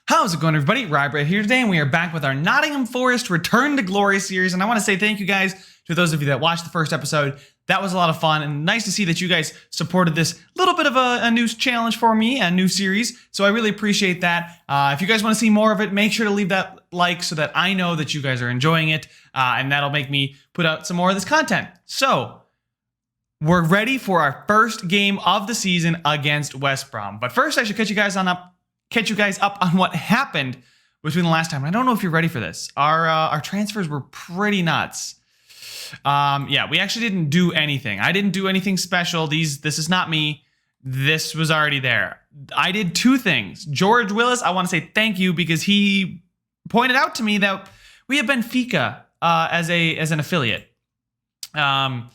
How's it going, everybody? Rybread here today, and we are back with our Nottingham Forest Return to Glory series. And I want to say thank you guys to those of you that watched the first episode. That was a lot of fun, and nice to see that you guys supported this little bit of a new challenge for me, a new series. So I really appreciate that. If you guys want to see more of it, make sure to leave that like so that I know that you guys are enjoying it, and that'll make me put out some more of this content. So we're ready for our first game of the season against West Brom. But first, I should catch you guys up on what happened between the last time. I don't know if you're ready for this. Our transfers were pretty nuts. Yeah, we actually didn't do anything. I didn't do anything special. This is not me. This was already there. I did two things. George Willis, I want to say thank you because he pointed out to me that we have Benfica as an affiliate. And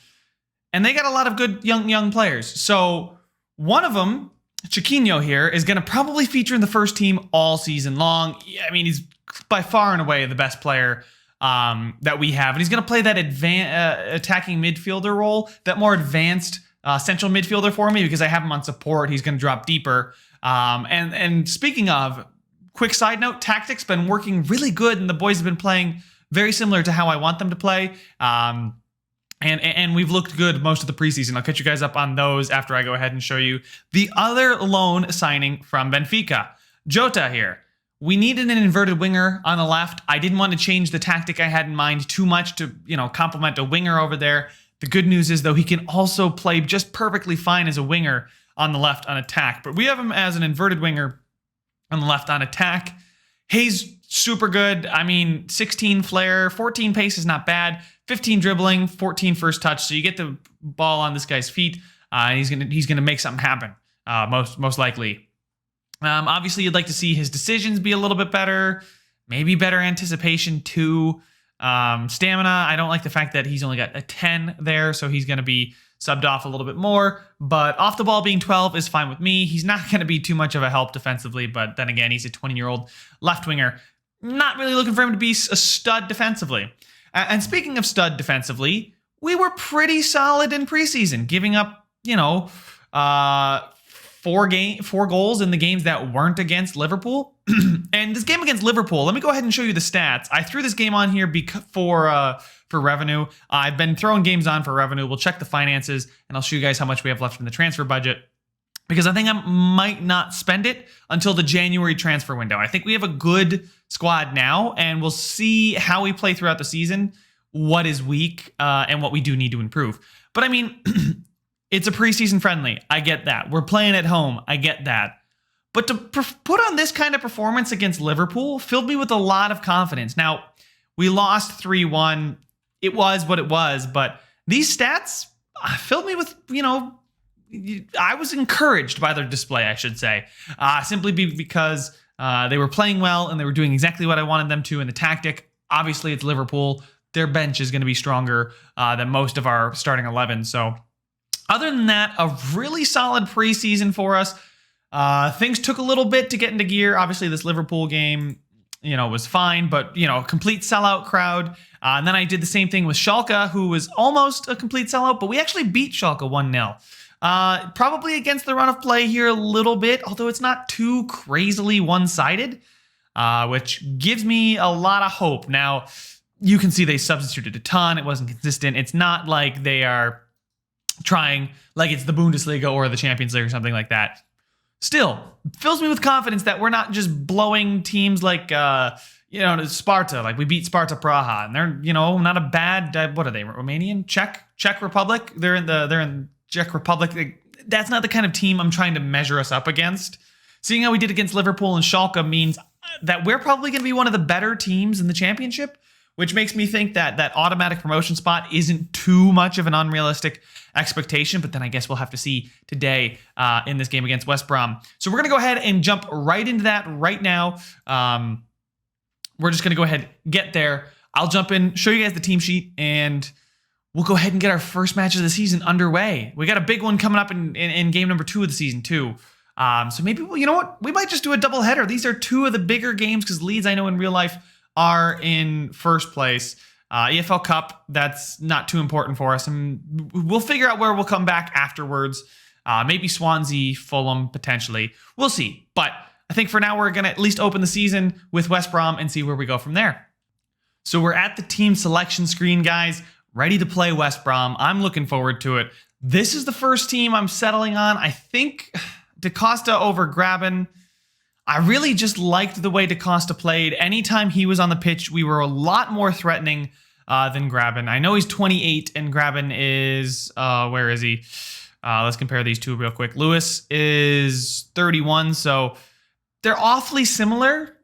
they got a lot of good young players. So one of them, Chiquinho here, is going to probably feature in the first team all season long. I mean, he's by far and away the best player that we have. And he's going to play that attacking midfielder role, that more advanced central midfielder for me because I have him on support. He's going to drop deeper. And speaking of, quick side note, tactics been working really good, and the boys have been playing very similar to how I want them to play. And we've looked good most of the preseason. I'll catch you guys up on those after I go ahead and show you the other loan signing from Benfica. Jota here. We needed an inverted winger on the left. I didn't want to change the tactic I had in mind too much to, complement a winger over there. The good news is, though, he can also play just perfectly fine as a winger on the left on attack. But we have him as an inverted winger on the left on attack. He's super good. I mean, 16 flair, 14 pace is not bad. 15 dribbling, 14 first touch. So you get the ball on this guy's feet, and he's gonna make something happen. Most likely. Obviously, you'd like to see his decisions be a little bit better, maybe better anticipation too. Stamina. I don't like the fact that he's only got a 10 there, so he's gonna be subbed off a little bit more. But off the ball being 12 is fine with me. He's not gonna be too much of a help defensively, but then again, he's a 20-year-old left winger. Not really looking for him to be a stud defensively. And speaking of stud defensively, we were pretty solid in preseason, giving up, 4 goals in the games that weren't against Liverpool. And this game against Liverpool, let me go ahead and show you the stats. I threw this game on here for revenue. I've been throwing games on for revenue. We'll check the finances, and I'll show you guys how much we have left in the transfer budget, because I think I might not spend it until the January transfer window. I think we have a good squad now, and we'll see how we play throughout the season, what is weak, and what we do need to improve. But I mean, it's a preseason friendly. I get that. We're playing at home. I get that. But to put on this kind of performance against Liverpool filled me with a lot of confidence. Now, we lost 3-1. It was what it was, but these stats filled me with, I was encouraged by their display, I should say, simply because they were playing well and they were doing exactly what I wanted them to in the tactic. Obviously, it's Liverpool. Their bench is going to be stronger than most of our starting 11. So other than that, a really solid preseason for us. Things took a little bit to get into gear. Obviously, this Liverpool game, was fine, but, complete sellout crowd. And then I did the same thing with Schalke, who was almost a complete sellout, but we actually beat Schalke 1-0. Probably against the run of play here a little bit, although it's not too crazily one-sided, which gives me a lot of hope. Now, you can see they substituted a ton. It wasn't consistent. It's not like they are trying like it's the Bundesliga or the Champions League or something like that. Still, fills me with confidence that we're not just blowing teams like, Sparta. Like we beat Sparta Praha, and they're, not a bad. What are they? Romanian, Czech Republic. They're in Czech Republic. That's not the kind of team I'm trying to measure us up against. Seeing how we did against Liverpool and Schalke means that we're probably going to be one of the better teams in the championship, which makes me think that automatic promotion spot isn't too much of an unrealistic expectation. But then I guess we'll have to see today in this game against West Brom. So we're going to go ahead and jump right into that right now. We're just going to go ahead, get there. I'll jump in, show you guys the team sheet, and we'll go ahead and get our first match of the season underway. We got a big one coming up in game number 2 of the season too. So maybe, you know what? We might just do a double header. These are 2 of the bigger games because Leeds, I know in real life, are in first place. EFL Cup, that's not too important for us. And we'll figure out where we'll come back afterwards. Maybe Swansea, Fulham, potentially. We'll see. But I think for now we're going to at least open the season with West Brom and see where we go from there. So we're at the team selection screen, guys, ready to play West Brom. I'm looking forward to it. This is the first team I'm settling on. I think DaCosta over Graben. I really just liked the way DaCosta played. Anytime he was on the pitch, we were a lot more threatening than Graben. I know he's 28 and Graben is, where is he? Let's compare these two real quick. Lewis is 31, so they're awfully similar.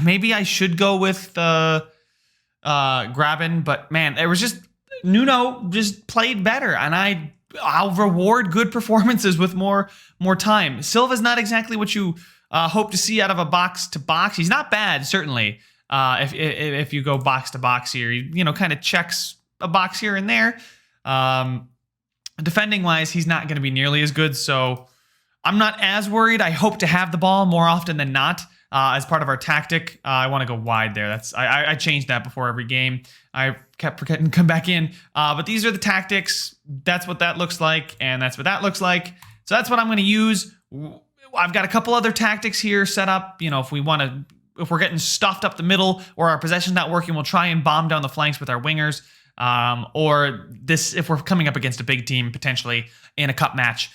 Maybe I should go with Graben, but man, it was just Nuno just played better, and I'll reward good performances with more time. Silva's not exactly what you hope to see out of a box to box. He's not bad, certainly. If you go box to box here, he, kind of checks a box here and there. Defending wise, he's not going to be nearly as good, so I'm not as worried. I hope to have the ball more often than not. As part of our tactic, I want to go wide there. I changed that before every game. I kept forgetting to come back in. But these are the tactics. That's what that looks like, and that's what that looks like. So that's what I'm going to use. I've got a couple other tactics here set up. If we're getting stuffed up the middle or our possession's not working, we'll try and bomb down the flanks with our wingers. Or if we're coming up against a big team potentially in a cup match,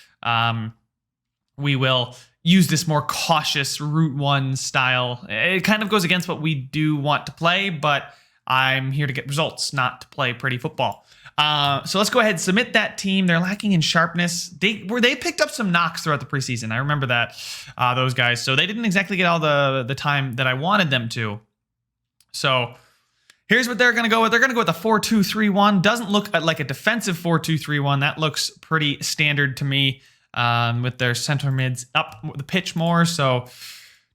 we will use this more cautious Route 1 style. It kind of goes against what we do want to play, but I'm here to get results, not to play pretty football. So let's go ahead and submit that team. They're lacking in sharpness. They picked up some knocks throughout the preseason. I remember that, those guys. So they didn't exactly get all the time that I wanted them to. So here's what they're going to go with. They're going to go with a 4-2-3-1. Doesn't look like a defensive 4-2-3-1. That looks pretty standard to me. With their center mids up the pitch more. So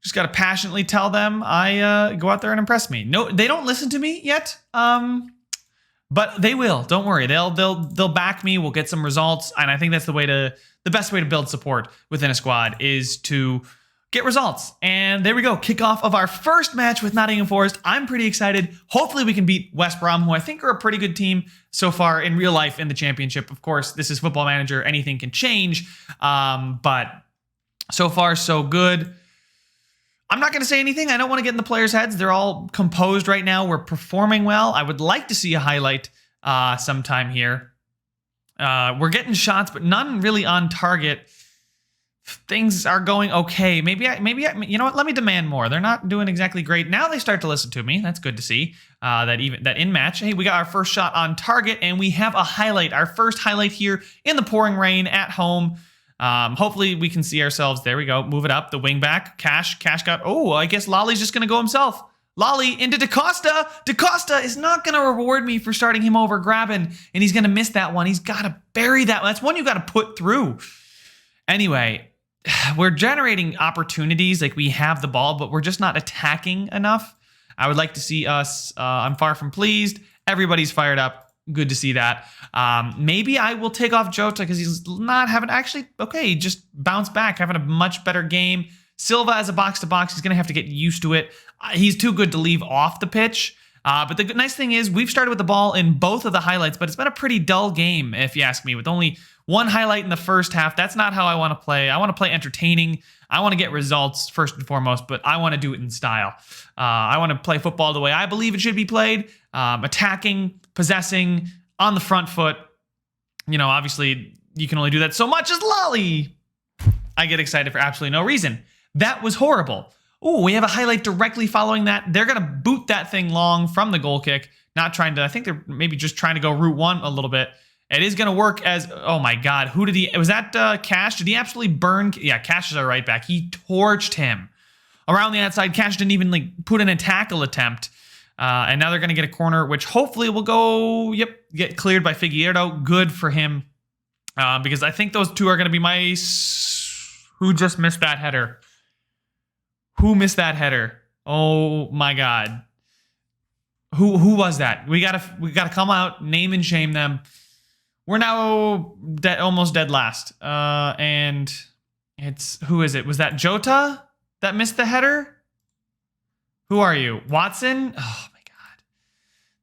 just got to passionately tell them I go out there and impress me. No, they don't listen to me yet. But they will. Don't worry. They'll back me. We'll get some results. And I think that's the best way to build support within a squad is to get results. And there we go. Kickoff of our first match with Nottingham Forest. I'm pretty excited. Hopefully we can beat West Brom, who I think are a pretty good team so far in real life in the championship. Of course, this is Football Manager. Anything can change. But so far, so good. I'm not going to say anything. I don't want to get in the players' heads. They're all composed right now. We're performing well. I would like to see a highlight sometime here. We're getting shots, but none really on target. Things are going okay. Maybe you know what? Let me demand more. They're not doing exactly great. Now they start to listen to me. That's good to see. That in match. Hey, we got our first shot on target, and we have a highlight. Our first highlight here in the pouring rain at home. Hopefully we can see ourselves. There we go. Move it up. The wing back. Cash got. Oh, I guess Lolly's just gonna go himself. Lolly into DaCosta. DaCosta is not going to reward me for starting him over Graben, and he's going to miss that one. He's got to bury that. That's one you got to put through. Anyway, we're generating opportunities. Like, we have the ball, but we're just not attacking enough. I would like to see us. I'm far from pleased. Everybody's fired up. Good to see that. Maybe I will take off Jota because he's not having okay, just bounce back, having a much better game. Silva as a box-to-box, he's going to have to get used to it. He's too good to leave off the pitch. But the nice thing is we've started with the ball in both of the highlights, but it's been a pretty dull game, if you ask me, with only one highlight in the first half. That's not how I want to play. I want to play entertaining. I want to get results first and foremost, but I want to do it in style. I want to play football the way I believe it should be played, attacking, possessing, on the front foot. You know, obviously, you can only do that so much as Lolly. I get excited for absolutely no reason. That was horrible. Oh, we have a highlight directly following that. They're going to boot that thing long from the goal kick. Not trying to, I think they're maybe just trying to go route one a little bit. It is going to work as, oh my God, who did he, was that Cash? Did he absolutely burn? Yeah, Cash is our right back. He torched him. Around the outside, Cash didn't even put in a tackle attempt. And now they're going to get a corner, which hopefully will go, get cleared by Figueiredo. Good for him. Because I think those two are going to be my, who just missed that header? Who missed that header? Oh my God. Who was that? We gotta come out, name and shame them. We're now almost dead last. And who is it? Was that Jota that missed the header? Who are you? Watson? Oh my God.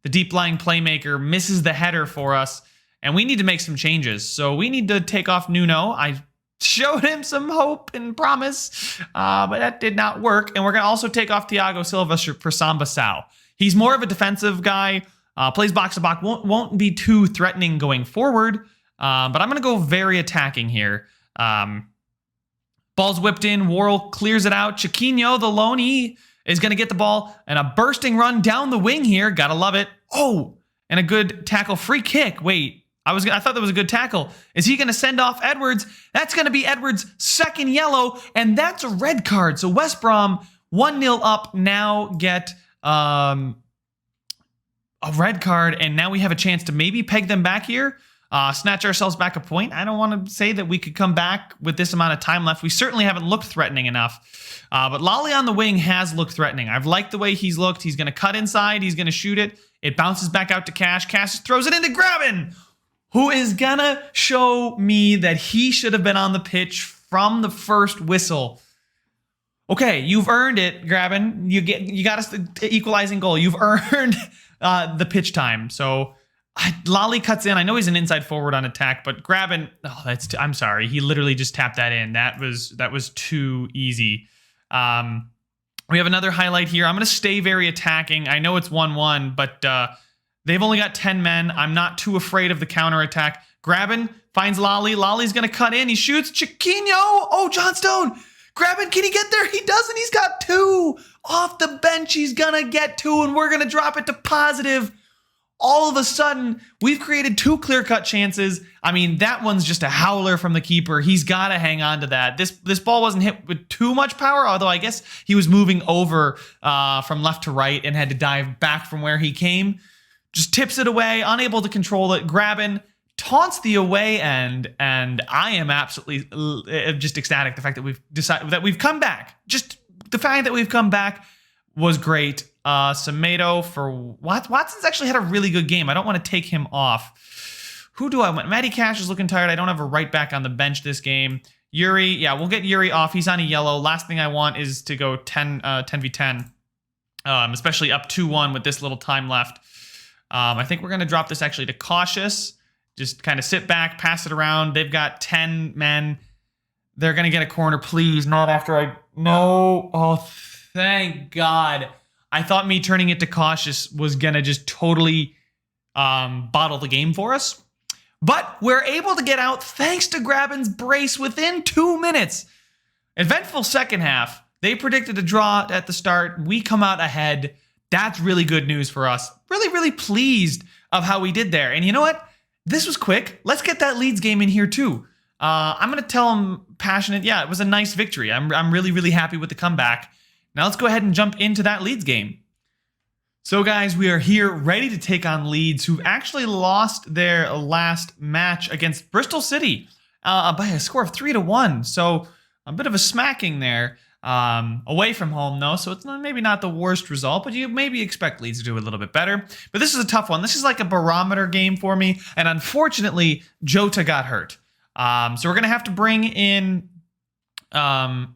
The deep lying playmaker misses the header for us. And we need to make some changes. So we need to take off Nuno. showed him some hope and promise, but that did not work. And we're going to also take off Thiago Silva for Samba Sao. He's more of a defensive guy, plays box to box, won't be too threatening going forward, but I'm going to go very attacking here. Ball's whipped in, Worrell clears it out. Chiquinho, the loanee, is going to get the ball and a bursting run down the wing here. Gotta love it. Oh, and a good tackle, free kick. Wait, I thought that was a good tackle. Is he going to send off Edwards? That's going to be Edwards' second yellow, and that's a red card. So West Brom 1-0 up, now get a red card, and now we have a chance to maybe peg them back here. Snatch ourselves back a point. I don't want to say that we could come back with this amount of time left. We certainly haven't looked threatening enough. But Lally on the wing has looked threatening. I've liked the way he's looked. He's going to cut inside. He's going to shoot it. It bounces back out to Cash. Cash throws it into Graben, who is going to show me that he should have been on the pitch from the first whistle. Okay, you've earned it, Graben. You got us the equalizing goal. You've earned the pitch time. So Lally cuts in. I know he's an inside forward on attack, but Graben, I'm sorry. He literally just tapped that in. That was too easy. We have another highlight here. I'm going to stay very attacking. I know it's 1-1, but they've only got 10 men. I'm not too afraid of the counterattack. Graben finds Lally. Lally's going to cut in. He shoots. Chiquinho. Oh, Johnstone. Graben, can he get there? He doesn't. He's got 2 off the bench. He's going to get 2, and we're going to drop it to positive. All of a sudden, we've created 2 clear-cut chances. I mean, that one's just a howler from the keeper. He's got to hang on to that. This ball wasn't hit with too much power, although I guess he was moving over from left to right and had to dive back from where he came. Just tips it away, unable to control it. Graben taunts the away end, and I am absolutely just ecstatic. The fact that we've come back. Just the fact that we've come back was great. Semedo for Watson's actually had a really good game. I don't want to take him off. Who do I want? Matty Cash is looking tired. I don't have a right back on the bench this game. Yuri, yeah, we'll get Yuri off. He's on a yellow. Last thing I want is to go 10v10, especially up 2-1 with this little time left. I think we're going to drop this actually to cautious. Just kind of sit back, pass it around. They've got 10 men. They're going to get a corner, please. Not after No. Oh, thank God. I thought me turning it to cautious was going to just totally bottle the game for us. But we're able to get out thanks to Graben's brace within 2 minutes. Eventful second half. They predicted a draw at the start. We come out ahead. That's really good news for us. Really, really pleased of how we did there. And you know what? This was quick. Let's get that Leeds game in here too. I'm going to tell them passionate. Yeah, it was a nice victory. I'm really, really happy with the comeback. Now let's go ahead and jump into that Leeds game. So guys, we are here ready to take on Leeds, who've actually lost their last match against Bristol City by a score of 3-1. So a bit of a smacking there. Away from home though, so it's maybe not the worst result, but you maybe expect Leeds to do a little bit better. But this is a tough one. This is like a barometer game for me, and unfortunately, Jota got hurt. So we're gonna have to bring in. I'm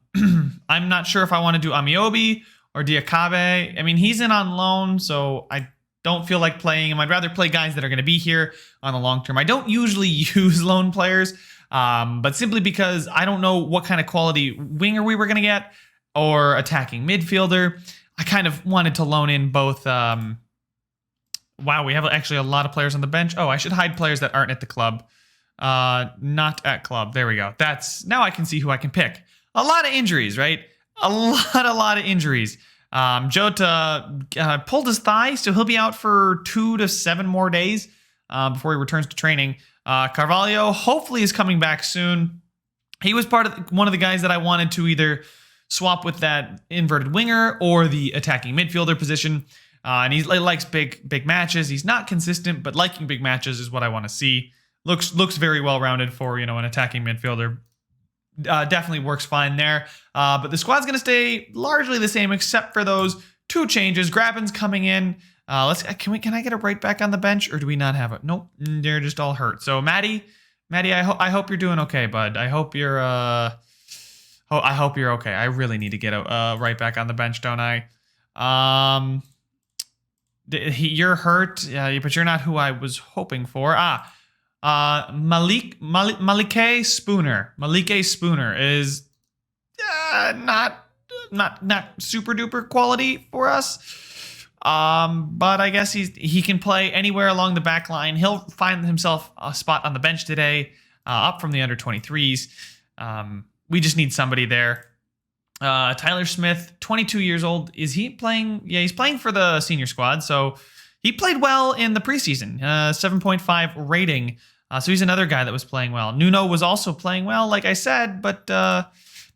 not sure if I want to do Amiobi or Diakabe. I mean, he's in on loan, so I don't feel like playing him. I'd rather play guys that are going to be here on the long term. I don't usually use loan players. But simply because I don't know what kind of quality winger we were going to get or attacking midfielder. I kind of wanted to loan in both. Wow, we have actually a lot of players on the bench. Oh, I should hide players that aren't at the club. Not at club. There we go. Now I can see who I can pick. A lot of injuries, right? A lot of injuries. Jota pulled his thigh, so he'll be out for 2 to 7 more days before he returns to training. Carvalho hopefully is coming back soon. He was one of the guys that I wanted to either swap with that inverted winger or the attacking midfielder position. And he likes big matches. He's not consistent, but liking big matches is what I want to see. Looks very well rounded for an attacking midfielder. Definitely works fine there. But the squad's going to stay largely the same except for those 2 changes. Graben's coming in. Can I get a right back on the bench, or do we not have it? Nope, they're just all hurt. So Maddie, I hope you're doing okay, bud. I hope you're I hope you're okay. I really need to get a right back on the bench, don't I? You're hurt, but you're not who I was hoping for. Malike Spooner is not super duper quality for us. But I guess he can play anywhere along the back line. He'll find himself a spot on the bench today, up from the under 23s. We just need somebody there. Tyler Smith, 22 years old. Is he playing? Yeah, he's playing for the senior squad. So he played well in the preseason, 7.5 rating. So he's another guy that was playing well. Nuno was also playing well, like I said, but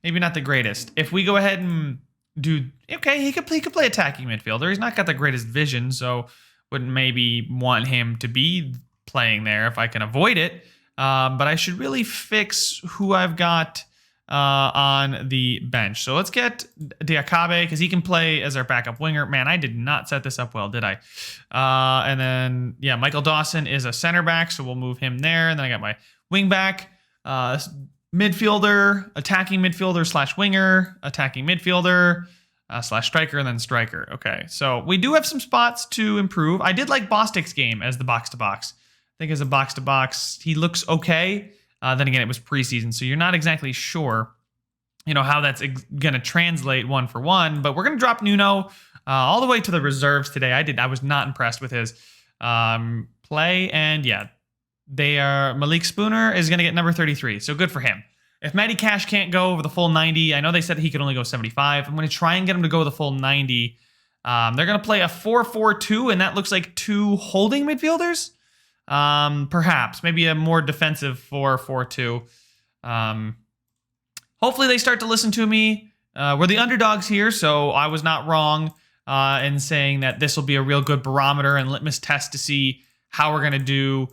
maybe not the greatest. If we go ahead and he could play attacking midfielder. He's not got the greatest vision, so wouldn't maybe want him to be playing there if I can avoid it. But I should really fix who I've got on the bench. So let's get Diakabe, because he can play as our backup winger. Man, I did not set this up well, did I? And then, yeah, Michael Dawson is a center back, so we'll move him there. And then I got my wing back, midfielder, attacking midfielder / winger, attacking midfielder / striker, and then striker. Okay, so we do have some spots to improve. I did like Bostic's game as the box-to-box. I think as a box-to-box, he looks okay. Then again, it was preseason, so you're not exactly sure, how that's going to translate one for one. But we're going to drop Nuno all the way to the reserves today. I was not impressed with his play, and yeah, Malik Spooner is going to get number 33, so good for him. If Matty Cash can't go over the full 90, I know they said he could only go 75. I'm going to try and get him to go the full 90. They're going to play a 4-4-2, and that looks like two holding midfielders. Perhaps maybe a more defensive 4-4-2. Hopefully they start to listen to me. We're the underdogs here, so I was not wrong in saying that this will be a real good barometer and litmus test to see how we're going to do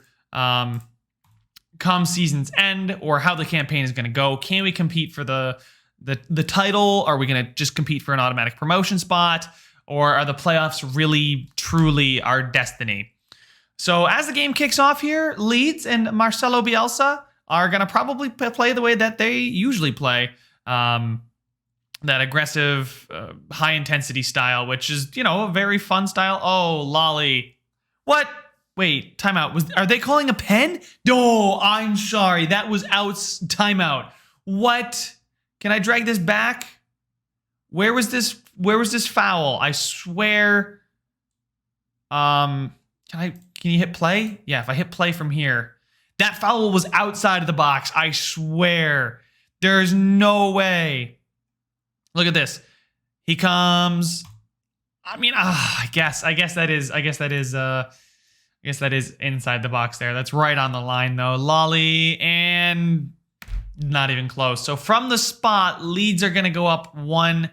come season's end, or how the campaign is going to go. Can we compete for the title? Are we going to just compete for an automatic promotion spot? Or are the playoffs really, truly our destiny? So as the game kicks off here, Leeds and Marcelo Bielsa are going to probably play the way that they usually play. That aggressive, high-intensity style, which is, a very fun style. Oh, Lolly. What? Wait, timeout. Are they calling a pen? No, I'm sorry. That was timeout. What? Can I drag this back? Where was this foul? I swear. Can you hit play? Yeah, if I hit play from here. That foul was outside of the box. I swear. There's no way. Look at this. He comes. I guess that is inside the box there. That's right on the line though. Lolly, and not even close. So from the spot, Leeds are going to go up 1-0.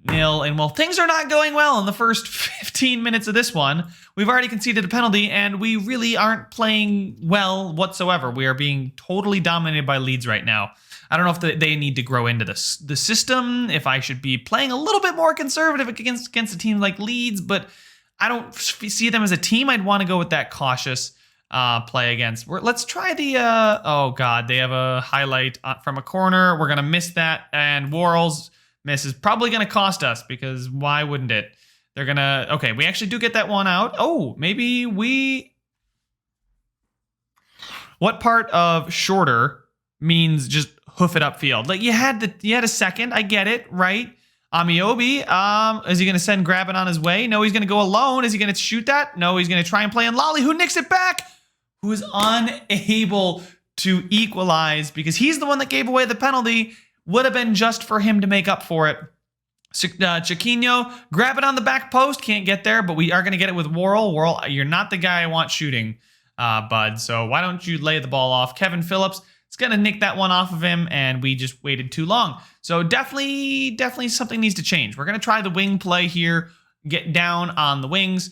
And well, things are not going well in the first 15 minutes of this one. We've already conceded a penalty, and we really aren't playing well whatsoever. We are being totally dominated by Leeds right now. I don't know if they need to grow into the system, if I should be playing a little bit more conservative against a team like Leeds, but I don't see them as a team I'd want to go with that cautious play against. Let's try the, oh God, they have a highlight from a corner. We're going to miss that, and Worrell's miss is probably going to cost us, because why wouldn't it? They're going to, okay, we actually do get that one out. Oh, maybe what part of shorter means just hoof it upfield? Like you had a second, I get it, right? Amiobi, is he going to send Graben on his way? No, he's going to go alone. Is he going to shoot that? No, he's going to try and play in Lolly, who nicks it back, who is unable to equalize because he's the one that gave away the penalty. Would have been just for him to make up for it. Chiquinho, grab it on the back post. Can't get there, but we are going to get it with Worrell. Worrell, you're not the guy I want shooting, bud. So why don't you lay the ball off? Kevin Phillips is going to nick that one off of him, and we just waited too long. So definitely something needs to change. We're going to try the wing play here. Get down on the wings.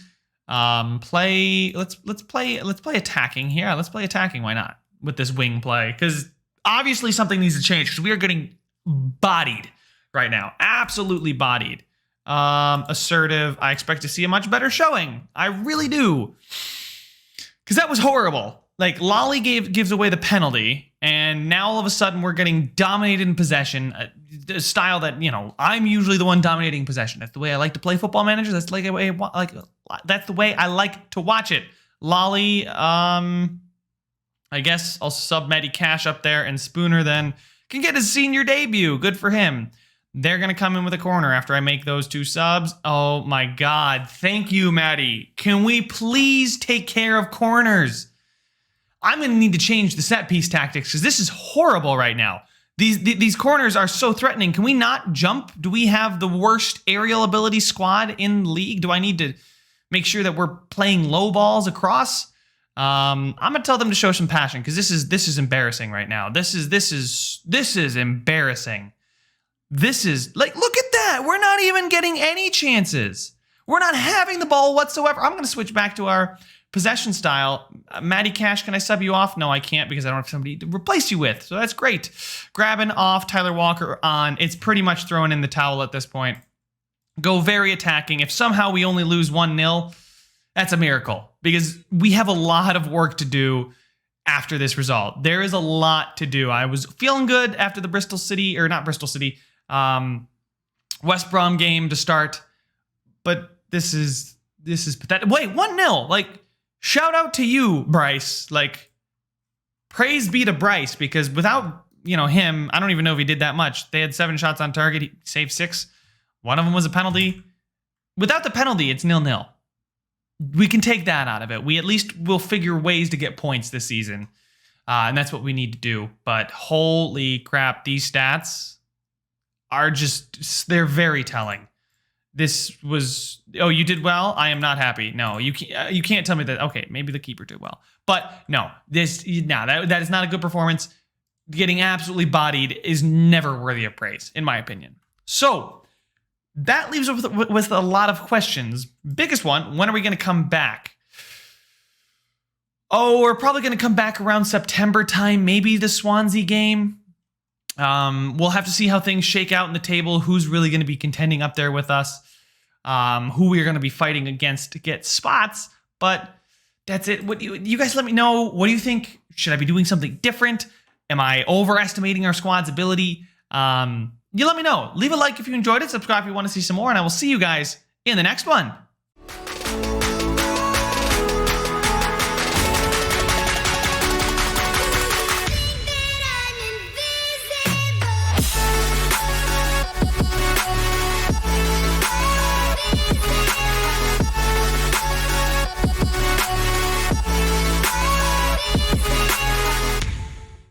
Let's play attacking here. Let's play attacking. Why not? With this wing play, because obviously something needs to change, because we are getting bodied right now. Absolutely bodied. Assertive. I expect to see a much better showing. I really do. Because that was horrible. Like, Lolly gives away the penalty, and now all of a sudden we're getting dominated in possession. A style that, I'm usually the one dominating possession. That's the way I like to play Football Manager. That's that's the way I like to watch it. Lolly, I guess I'll sub Matty Cash up there, and Spooner then can get his senior debut. Good for him. They're going to come in with a corner after I make those 2 subs. Oh my God. Thank you, Matty. Can we please take care of corners? I'm going to need to change the set piece tactics because this is horrible right now. These corners are so threatening. Can we not jump? Do we have the worst aerial ability squad in the league? Do I need to make sure that we're playing low balls across? I'm gonna tell them to show some passion because this is embarrassing right now. This is embarrassing. This is like, look at that. We're not even getting any chances. We're not having the ball whatsoever. I'm gonna switch back to our possession style. Matty Cash, can I sub you off? No, I can't because I don't have somebody to replace you with. So that's great. Grabbing off Tyler Walker on. It's pretty much throwing in the towel at this point. Go very attacking. If somehow we only lose 1-0, that's a miracle because we have a lot of work to do after this result. There is a lot to do. I was feeling good after the West Brom game to start, but this is pathetic. Wait, 1-0. Like, shout out to you, Bryce. Like, praise be to Bryce because without, him, I don't even know if he did that much. They had 7 shots on target. He saved 6. One of them was a penalty. Without the penalty, it's 0-0. We can take that out of it. We at least will figure ways to get points this season. And that's what we need to do. But holy crap, these stats are they're very telling. This was, oh, you did well? I am not happy. No, you can't tell me that. Okay, maybe the keeper did well. But no, that is not a good performance. Getting absolutely bodied is never worthy of praise, in my opinion. So that leaves us with a lot of questions. Biggest one, when are we going to come back? Oh, we're probably going to come back around September time, maybe the Swansea game. We'll have to see how things shake out in the table, who's really going to be contending up there with us, who we're going to be fighting against to get spots. But that's it. What you guys let me know. What do you think? Should I be doing something different? Am I overestimating our squad's ability? You let me know. Leave a like if you enjoyed it. Subscribe if you want to see some more. And I will see you guys in the next one.